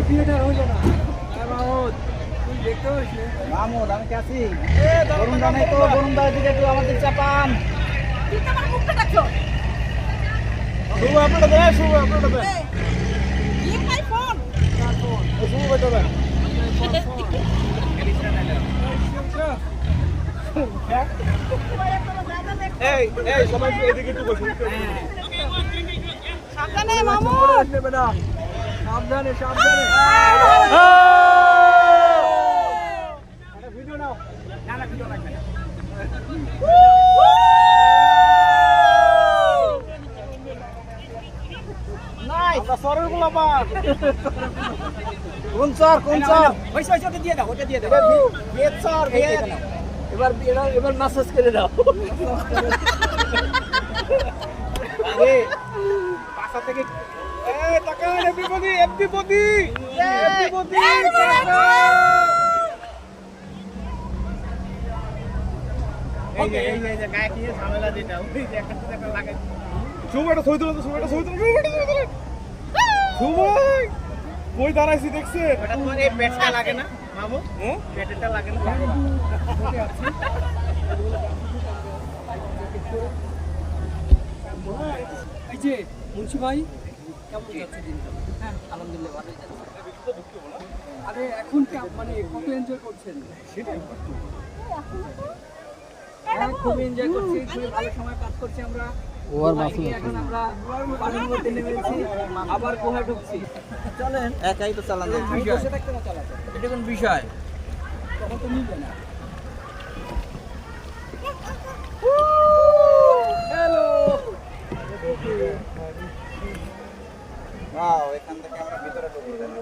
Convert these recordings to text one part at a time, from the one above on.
বিয়েটা হইলো না। মাহমুদ তুই দেখতে পারিস না? মাহমুদ আমি কে আছি? বরুণ দা নাই তো, বরুণ দার দিকে একটু আমাদের চাপান। তুই তো আমার মুখটা দেখছো। শুভ আপনারা দেন, শুভ আপনারা দেন। কি ভাই ফোন? শুভ বেটা দেন। এই এই সবাই এদিকে একটু বসুন। সাবধানে মামু। সাবধানে সাবধানে। ভিডিও নাও। না না ভিডিও লাগবে না। নাইস। আমরা সরের গোলাপার। কোন স্যার ওই ওইটা দিয়ে দাও, ওটা দিয়ে দাও। বেদ স্যার বেদ। এবার মাসাজ করে দাও। আরে পাশা থেকে এই তাকান এফবিপতি এফবিপতি এফবিপতি এই যে গায়ে কি ঝামেলা দিটা ওই যে একটা একটা লাগে সুবটা সই তুলো তো সুবটা সই তুলো সুবই কই দাঁড়াইছি দেখছে এটা তোমার এই পেটটা লাগে না মামু হ্যাঁ পেটটা লাগে না এই যে মুন্সি ভাই কেমন যাচ্ছে দিনটা? হ্যাঁ আলহামদুলিল্লাহ ভালোই যাচ্ছে। আরে এখন মানে কত এনজয় করছেন? হ্যাঁ খুব এনজয় করছি, খুবই ভালো সময় পাস করছি আমরা। এখন আমরা পানির মধ্যে নেমেছি, আবার গুহায় ঢুকছি। চলেন একাই তো চালানো আমি বসে থাকতে না চালাতে, এটা কোন বিষয় তখন তো নিবে না। হ্যালো ওয়াও এখান থেকে আমরা ভিতরে ঢুকতে পারি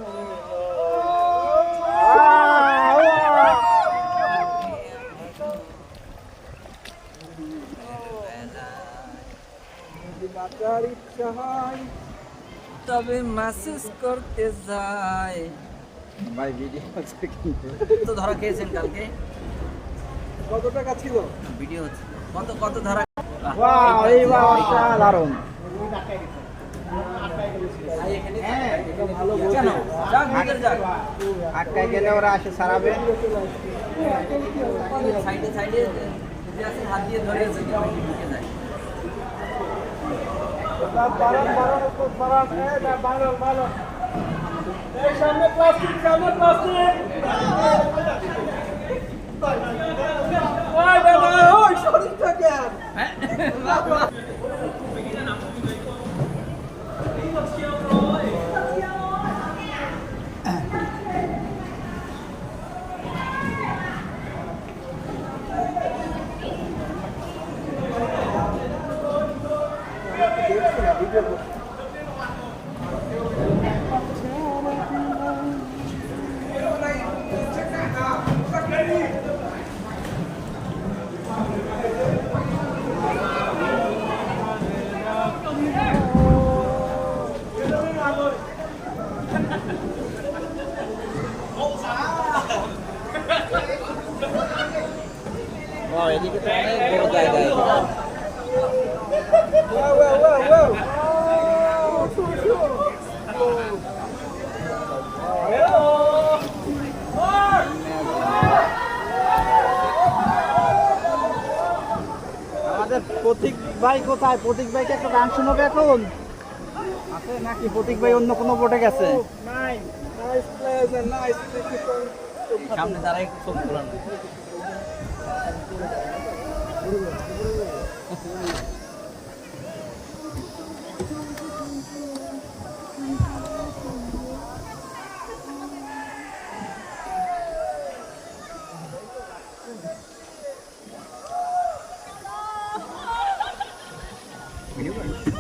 বাঁচার ইচ্ছা হয় তবে মেসেজ করতে যায়। ভাই ভিডিও হচ্ছে কিন্তু তো ধরা খেয়েছেন কালকে? কত টাকা ছিল? ভিডিও হচ্ছে কত কত ধরা? ওয়াও এই ওয়াও দারুণ কেন যাক ভিতরে যাক, আটকায় গেলে ওরা আসে সারাবে সাইডে সাইডে যে আছে হাত দিয়ে ধরে আছে ঢুকে যায়। সামনে প্লাস্টিক শরীর থাকে এদিকে তো অনেক বড় জায়গা আমাদের প্রতীক ভাই কোথায়? প্রতীক ভাইকে একটা গান শোনাবে এখন আছে নাকি? প্রতীক ভাই অন্য কোনো বোটে গেছে? সামনে দাঁড়াই ছবি তোলানো। ভিডিও